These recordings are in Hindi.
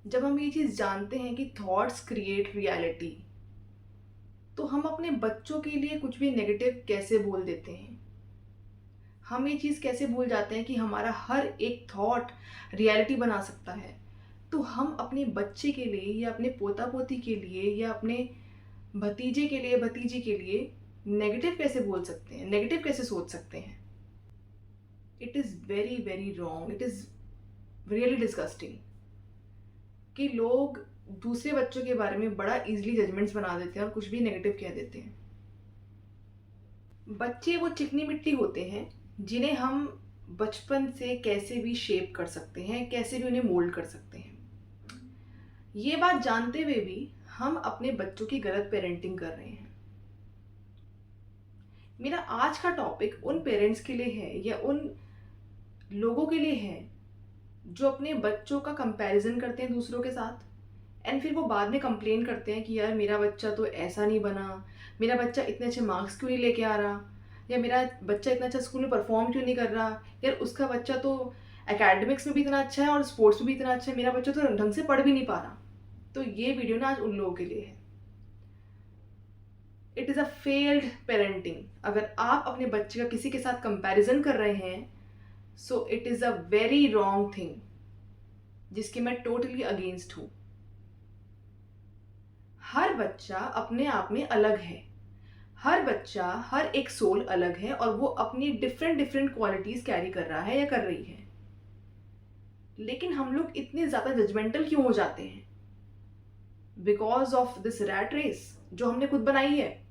जब हम ये चीज़ जानते हैं कि थॉट्स क्रिएट रियलिटी, तो हम अपने बच्चों के लिए कुछ भी नेगेटिव कैसे बोल देते हैं। हम ये चीज़ कैसे भूल जाते हैं कि हमारा हर एक थॉट रियलिटी बना सकता है। तो हम अपने बच्चे के लिए या अपने पोता पोती के लिए या अपने भतीजे के लिए भतीजी के लिए नेगेटिव कैसे बोल सकते हैं, नेगेटिव कैसे सोच सकते हैं। It is very very wrong, it is really disgusting कि लोग दूसरे बच्चों के बारे में बड़ा इजीली जजमेंट्स बना देते हैं और कुछ भी नेगेटिव कह देते हैं। बच्चे वो चिकनी मिट्टी होते हैं जिन्हें हम बचपन से कैसे भी शेप कर सकते हैं, कैसे भी उन्हें मोल्ड कर सकते हैं। ये बात जानते हुए भी हम अपने बच्चों की गलत पेरेंटिंग कर रहे हैं। मेरा आज का टॉपिक उन पेरेंट्स के लिए है या उन लोगों के लिए है जो अपने बच्चों का कंपैरिजन करते हैं दूसरों के साथ एंड फिर वो बाद में कंप्लेन करते हैं कि यार मेरा बच्चा तो ऐसा नहीं बना, मेरा बच्चा इतने अच्छे मार्क्स क्यों नहीं लेके आ रहा, या मेरा बच्चा इतना अच्छा स्कूल में परफॉर्म क्यों नहीं कर रहा, यार उसका बच्चा तो एकेडमिक्स में भी इतना अच्छा है और स्पोर्ट्स में भी इतना अच्छा है, मेरा बच्चा तो ढंग से पढ़ भी नहीं पा रहा। तो ये वीडियो ना आज उन लोगों के लिए है। It is a failed parenting. अगर आप अपने बच्चे का किसी के साथ कंपैरिजन कर रहे हैं, so it is a very wrong thing जिसके मैं टोटली अगेंस्ट हूँ। हर बच्चा अपने आप में अलग है। हर बच्चा, हर एक सोल अलग है और वो अपनी डिफरेंट डिफरेंट क्वालिटीज कैरी कर रहा है या कर रही है। लेकिन हम लोग इतने ज्यादा जजमेंटल क्यों हो जाते हैं? Because of this rat race जो हमने खुद बनाई है।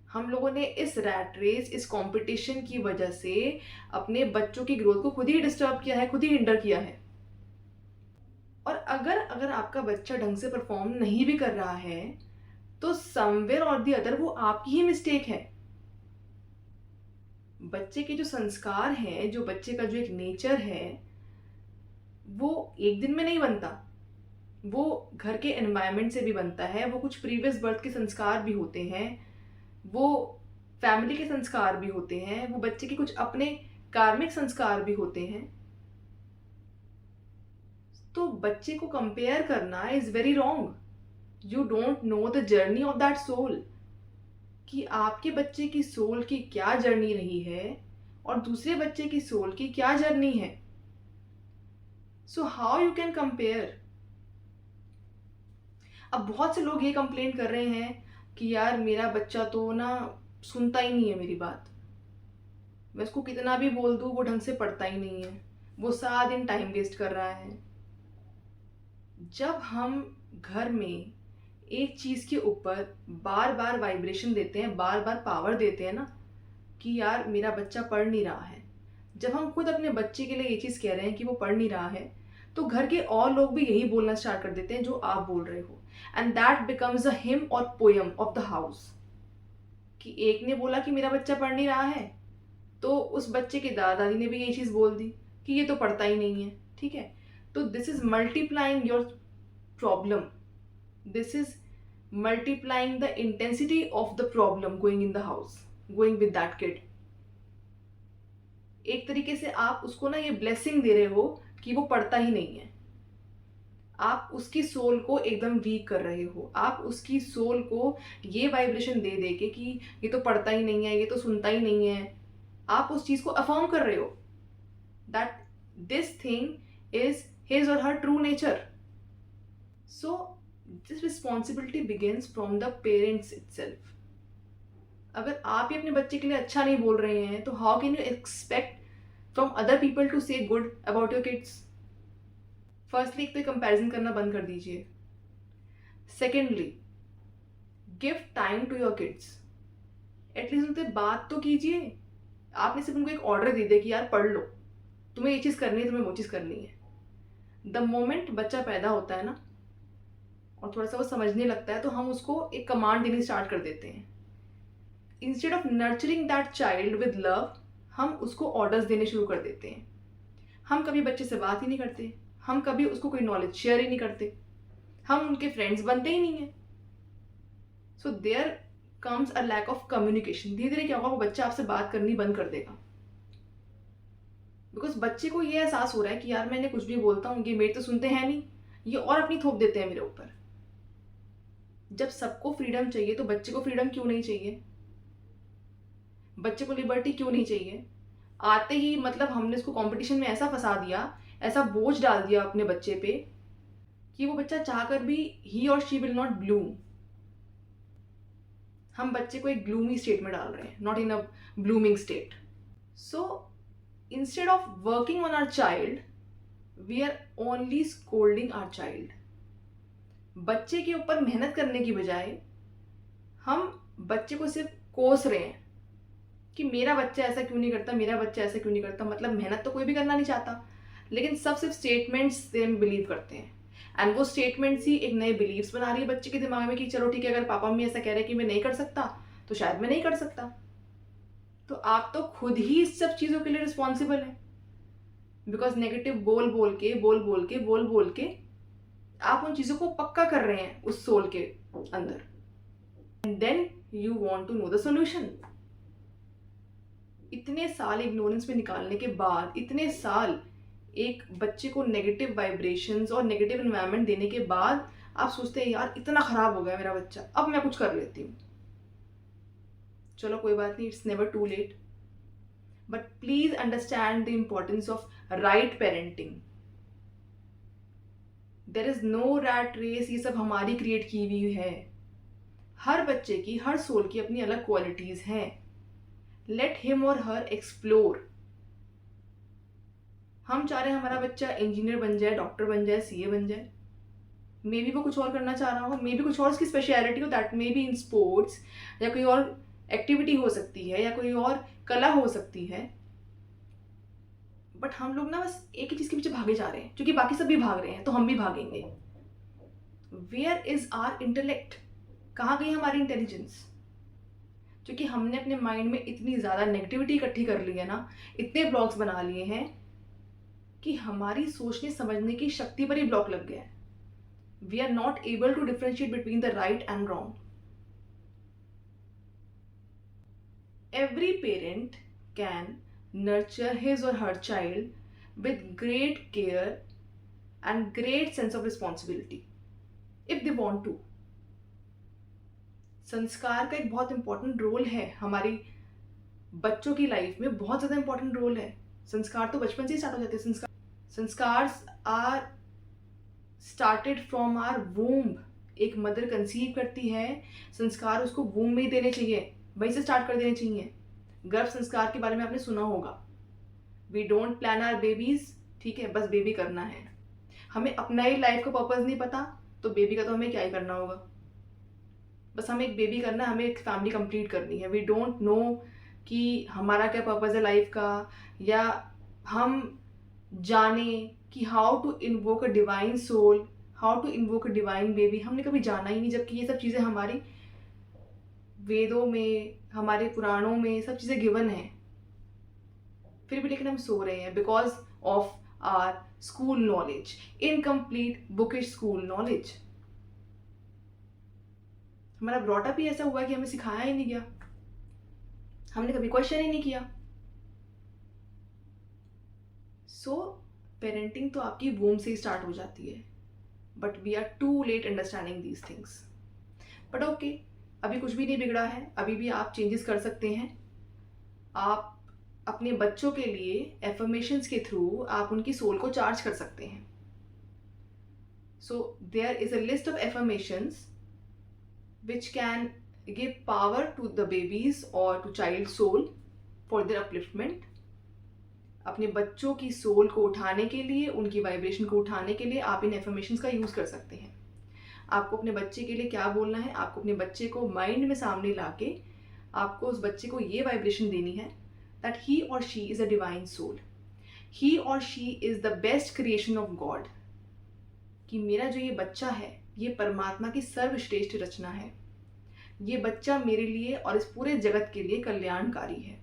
हम लोगों ने इस रैट रेस, इस कंपटीशन की वजह से अपने बच्चों की ग्रोथ को खुद ही डिस्टर्ब किया है, खुद ही हिंडर किया है। और अगर अगर आपका बच्चा ढंग से परफॉर्म नहीं भी कर रहा है तो समवेयर और दी अदर वो आपकी ही मिस्टेक है। बच्चे के जो संस्कार हैं, जो बच्चे का जो एक नेचर है, वो एक दिन में नहीं बनता। वो घर के एनवायरनमेंट से भी बनता है, वो कुछ प्रीवियस बर्थ के संस्कार भी होते हैं, वो फैमिली के संस्कार भी होते हैं, वो बच्चे के कुछ अपने कार्मिक संस्कार भी होते हैं। तो बच्चे को कंपेयर करना is very wrong. You don't know the journey of that soul, कि आपके बच्चे की सोल की क्या जर्नी रही है और दूसरे बच्चे की सोल की क्या जर्नी है। So how you can compare. अब बहुत से लोग ये कंप्लेन कर रहे हैं कि यार मेरा बच्चा तो ना सुनता ही नहीं है मेरी बात, मैं उसको कितना भी बोल दूँ वो ढंग से पढ़ता ही नहीं है, वो सारा दिन टाइम वेस्ट कर रहा है। जब हम घर में एक चीज़ के ऊपर बार बार वाइब्रेशन देते हैं, बार बार पावर देते हैं ना कि यार मेरा बच्चा पढ़ नहीं रहा है, जब हम खुद अपने बच्चे के लिए ये चीज़ कह रहे हैं कि वो पढ़ नहीं रहा है, तो घर के और लोग भी यही बोलना स्टार्ट कर देते हैं जो आप बोल रहे हो। And that becomes a him और पोयम ऑफ द हाउस। कि एक ने बोला कि मेरा बच्चा पढ़ नहीं रहा है, तो उस बच्चे के दादा दादी ने भी यही चीज़ बोल दी कि ये तो पढ़ता ही नहीं है। ठीक है, तो this is multiplying your problem, this is multiplying the intensity of the problem going in the house, going with that kid। एक तरीके से आप उसको ना ये ब्लेसिंग दे रहे हो कि वो पढ़ता ही नहीं है। आप उसकी सोल को एकदम वीक कर रहे हो, आप उसकी सोल को ये वाइब्रेशन दे दे के कि ये तो पढ़ता ही नहीं है, ये तो सुनता ही नहीं है। आप उस चीज को अफर्म कर रहे हो that this thing is his or her true nature. So this responsibility begins from the parents itself. अगर आप ही अपने बच्चे के लिए अच्छा नहीं बोल रहे हैं तो how can you expect from other people to say good about your kids. Firstly एक तो कंपैरिजन करना बंद कर दीजिए। Secondly, give time to your kids. At least उनसे बात तो कीजिए। आपने सिर्फ उनको एक ऑर्डर दे दिया कि यार पढ़ लो, तुम्हें ये चीज़ करनी है, तुम्हें वो चीज़ करनी है। द मोमेंट बच्चा पैदा होता है ना और थोड़ा सा वो समझने लगता है, तो हम उसको एक कमांड देनी स्टार्ट कर देते हैं। Instead of nurturing that child with love, हम उसको ऑर्डर्स देने शुरू कर देते हैं। हम कभी बच्चे से बात ही नहीं करते, हम कभी उसको कोई नॉलेज शेयर ही नहीं करते, हम उनके फ्रेंड्स बनते ही नहीं है। So there comes a lack of communication. धीरे धीरे क्या होगा, वो बच्चा आपसे बात करनी बंद कर देगा। बिकॉज बच्चे को ये एहसास हो रहा है कि यार मैं इन्हें कुछ भी बोलता हूँ ये मेरी तो सुनते हैं नहीं, ये और अपनी थोप देते हैं मेरे ऊपर। जब सबको फ्रीडम चाहिए तो बच्चे को फ्रीडम क्यों नहीं चाहिए? बच्चे को लिबर्टी क्यों नहीं चाहिए? आते ही मतलब हमने इसको कंपटीशन में ऐसा फंसा दिया, ऐसा बोझ डाल दिया अपने बच्चे पे कि वो बच्चा चाहकर भी ही or she will not Bloom. हम बच्चे को एक ग्लूमी स्टेट में डाल रहे हैं, not in a blooming state. So instead of working on our child we are only scolding our child. बच्चे के ऊपर मेहनत करने की बजाय हम बच्चे को सिर्फ कोस रहे हैं कि मेरा बच्चा ऐसा क्यों नहीं करता, मेरा बच्चा ऐसा क्यों नहीं करता। मतलब मेहनत तो कोई भी करना नहीं चाहता, लेकिन सब सिर्फ स्टेटमेंट्स से बिलीव करते हैं। एंड वो स्टेटमेंट्स ही एक नए बिलीव्स बना रही है बच्चे के दिमाग में कि चलो ठीक है, अगर पापा मम्मी ऐसा कह रहे हैं कि मैं नहीं कर सकता तो शायद मैं नहीं कर सकता। तो आप तो खुद ही इस सब चीज़ों के लिए रिस्पॉन्सिबल हैं, बिकॉज नेगेटिव बोल बोल के आप उन चीज़ों को पक्का कर रहे हैं उस सोल के अंदर। And then you want to know the solution. इतने साल इग्नोरेंस में निकालने के बाद, इतने साल एक बच्चे को नेगेटिव वाइब्रेशंस और नेगेटिव एनवायरनमेंट देने के बाद आप सोचते हैं यार इतना खराब हो गया मेरा बच्चा, अब मैं कुछ कर लेती हूँ। चलो कोई बात नहीं, it's never too late, but please understand the importance of right parenting. There is no rat race, ये सब हमारी क्रिएट की हुई है। हर बच्चे की, हर सोल की अपनी अलग क्वालिटीज हैं। लेट हिम और हर एक्सप्लोर। हम चाह रहे हैं हमारा बच्चा इंजीनियर बन जाए, डॉक्टर बन जाए, सीए बन जाए, मे बी वो कुछ और करना चाह रहा हो, मे बी कुछ और उसकी स्पेशलिटी हो, that may be in sports, या कोई और एक्टिविटी हो सकती है, या कोई और कला हो सकती है। बट हम लोग ना बस एक ही चीज के पीछे भागे जा रहे हैं, क्योंकि बाकी सब भी भाग रहे हैं तो हम भी भागेंगे। Where is our intellect? कहाँ गई हमारी इंटेलिजेंस? क्योंकि हमने अपने माइंड में इतनी ज़्यादा नेगेटिविटी इकट्ठी कर ली है ना, इतने ब्लॉक्स बना लिए हैं कि हमारी सोचने समझने की शक्ति पर ही ब्लॉक लग गया है। We are not able to differentiate between the right and wrong. Every parent can nurture his or her child with great care and great sense of responsibility if they want to। संस्कार का एक बहुत इंपॉर्टेंट रोल है हमारी बच्चों की लाइफ में, बहुत ज़्यादा इंपॉर्टेंट रोल है। संस्कार तो बचपन से ही स्टार्ट हो जाते हैं। Sanskar are started from our womb. एक मदर कंसीव करती है, संस्कार उसको वूम्ब में ही देने चाहिए, वहीं से स्टार्ट कर देने चाहिए। गर्भ संस्कार के बारे में आपने सुना होगा। We don't plan our babies, ठीक है, बस बेबी करना है। हमें अपना ही लाइफ का पर्पज नहीं पता तो बेबी का तो हमें क्या ही करना होगा। बस हमें एक बेबी करना है, हमें एक फैमिली कंप्लीट करनी है। वी डोंट नो कि हमारा क्या पर्पज है लाइफ का, या हम जाने कि how to invoke a divine soul, how to invoke a divine baby. हमने कभी जाना ही नहीं, जबकि ये सब चीज़ें हमारी वेदों में, हमारे पुराणों में सब चीज़ें गिवन हैं। फिर भी लेकिन हम सो रहे हैं because of our school knowledge, incomplete bookish school knowledge. हमारा ब्रॉटअप ही ऐसा हुआ कि हमें सिखाया ही नहीं गया, हमने कभी क्वेश्चन ही नहीं किया। सो पेरेंटिंग तो आपकी वूम से ही स्टार्ट हो जाती है, but we are too late understanding these things. But okay, अभी कुछ भी नहीं बिगड़ा है, अभी भी आप चेंजेस कर सकते हैं। आप अपने बच्चों के लिए एफर्मेशंस के थ्रू आप उनकी सोल को चार्ज कर सकते हैं। So there is a list of affirmations which can give power to the babies or to child soul for their upliftment। अपने बच्चों की सोल को उठाने के लिए, उनकी वाइब्रेशन को उठाने के लिए आप इन एफर्मेशंस का यूज़ कर सकते हैं। आपको अपने बच्चे के लिए क्या बोलना है, आपको अपने बच्चे को माइंड में सामने लाके आपको उस बच्चे को ये वाइब्रेशन देनी है that he or she is a divine soul, he or she is the best creation of God. कि मेरा जो ये बच्चा है ये परमात्मा की सर्वश्रेष्ठ रचना है। ये बच्चा मेरे लिए और इस पूरे जगत के लिए कल्याणकारी है।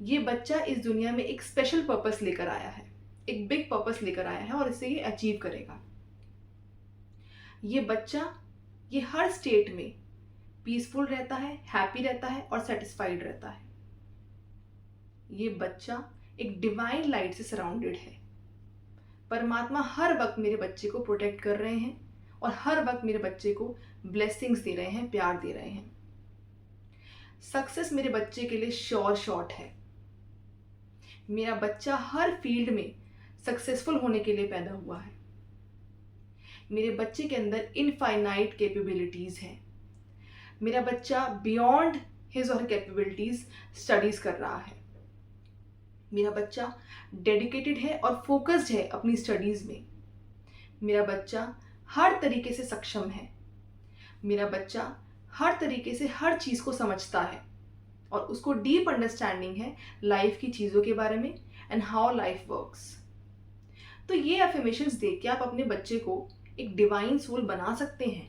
ये बच्चा इस दुनिया में एक स्पेशल पर्पस लेकर आया है, एक बिग पर्पस लेकर आया है और इससे ये अचीव करेगा। ये बच्चा ये हर स्टेट में पीसफुल रहता है, हैप्पी रहता है और सेटिस्फाइड रहता है। ये बच्चा एक डिवाइन लाइट से सराउंडेड है। परमात्मा हर वक्त मेरे बच्चे को प्रोटेक्ट कर रहे हैं और हर वक्त मेरे बच्चे को ब्लेसिंग्स दे रहे हैं, प्यार दे रहे हैं। सक्सेस मेरे बच्चे के लिए श्योर शॉट है। मेरा बच्चा हर फील्ड में सक्सेसफुल होने के लिए पैदा हुआ है। मेरे बच्चे के अंदर इनफाइनाइट कैपेबिलिटीज हैं। मेरा बच्चा बियॉन्ड हिज और कैपेबिलिटीज स्टडीज कर रहा है। मेरा बच्चा डेडिकेटेड है और फोकस्ड है अपनी स्टडीज में। मेरा बच्चा हर तरीके से सक्षम है। मेरा बच्चा हर तरीके से हर चीज़ को समझता है और उसको डीप अंडरस्टैंडिंग है लाइफ की चीज़ों के बारे में एंड हाउ लाइफ वर्क्स। तो ये अफर्मेशंस देख के आप अपने बच्चे को एक डिवाइन सोल बना सकते हैं।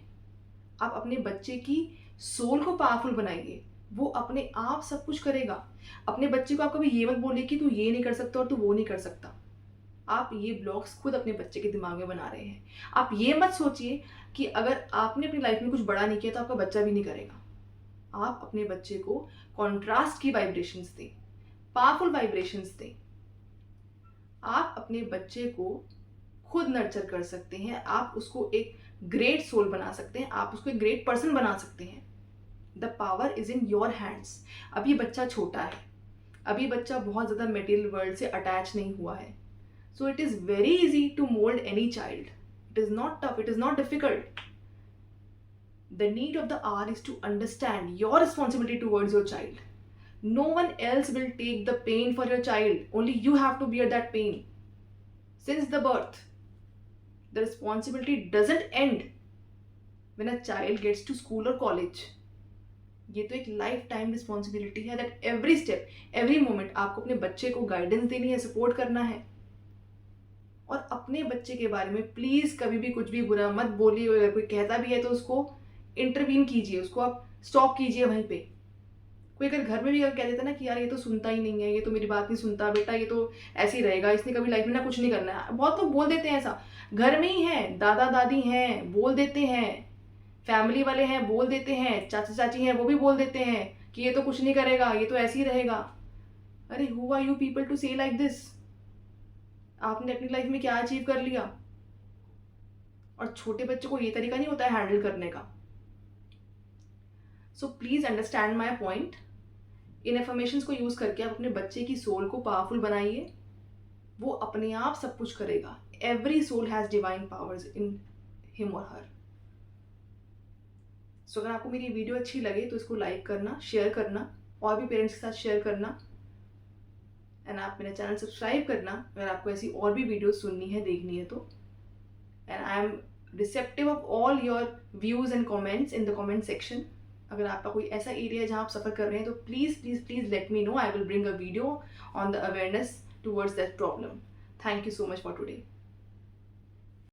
आप अपने बच्चे की सोल को पावरफुल बनाइए, वो अपने आप सब कुछ करेगा। अपने बच्चे को आप कभी ये मत बोलिए कि तू ये नहीं कर सकता और तू वो नहीं कर सकता। आप ये ब्लॉक्स खुद अपने बच्चे के दिमाग में बना रहे हैं। आप ये मत सोचिए कि अगर आपने अपनी लाइफ में कुछ बड़ा नहीं किया तो आपका बच्चा भी नहीं करेगा। आप अपने बच्चे को कॉन्ट्रास्ट की वाइब्रेशंस दें, पावरफुल वाइब्रेशंस दें। आप अपने बच्चे को खुद नर्चर कर सकते हैं। आप उसको एक ग्रेट सोल बना सकते हैं। आप उसको एक ग्रेट पर्सन बना सकते हैं। The power is in your hands. अभी बच्चा छोटा है, अभी बच्चा बहुत ज़्यादा मटेरियल वर्ल्ड से अटैच नहीं हुआ है। So it is very easy to mold any child. It is not tough, it is not difficult. The need of the hour is to understand your responsibility towards your child. No one else will take the pain for your child. Only you have to bear that pain. Since the birth, the responsibility doesn't end when a child gets to school or college. ये तो एक लाइफ टाइम रिस्पॉन्सिबिलिटी है that every step, every moment आपको अपने बच्चे को गाइडेंस देनी है, सपोर्ट करना है। और अपने बच्चे के बारे में प्लीज़ कभी भी कुछ भी बुरा मत बोलिए। अगर कोई कहता भी है तो उसको इंटरवीन कीजिए, उसको आप स्टॉप कीजिए वहीं पे। कोई अगर घर में भी अगर कह देता ना कि यार ये तो सुनता ही नहीं है, ये तो मेरी बात नहीं सुनता, बेटा ये तो ऐसे ही रहेगा, इसने कभी लाइफ में ना कुछ नहीं करना है। बहुत लोग बोल देते हैं ऐसा, घर में ही हैं, दादा दादी हैं बोल देते हैं, फैमिली वाले हैं बोल देते हैं, चाचा चाची हैं वो भी बोल देते हैं कि ये तो कुछ नहीं करेगा, ये तो ऐसे ही रहेगा। अरे who are you people to say like this? आपने अपनी लाइफ में क्या अचीव कर लिया? और छोटे बच्चों को ये तरीका नहीं होता है हैंडल करने का। So please understand my point. In affirmations को यूज करके आप अपने बच्चे की सोल को पावरफुल बनाइए, वो अपने आप सब कुछ करेगा। Every soul has divine powers in him और हर। सो अगर आपको मेरी वीडियो अच्छी लगे तो इसको लाइक करना, शेयर करना, और भी पेरेंट्स के साथ शेयर करना, एंड आप मेरा चैनल सब्सक्राइब करना अगर आपको ऐसी और भी वीडियोस सुननी है, देखनी है तो। And I am receptive of all your views and comments in the comment section. अगर आपका कोई ऐसा एरिया है जहाँ आप सफ़र कर रहे हैं तो please please please let me know. I will bring a video on the awareness towards that problem. Thank you so much for today.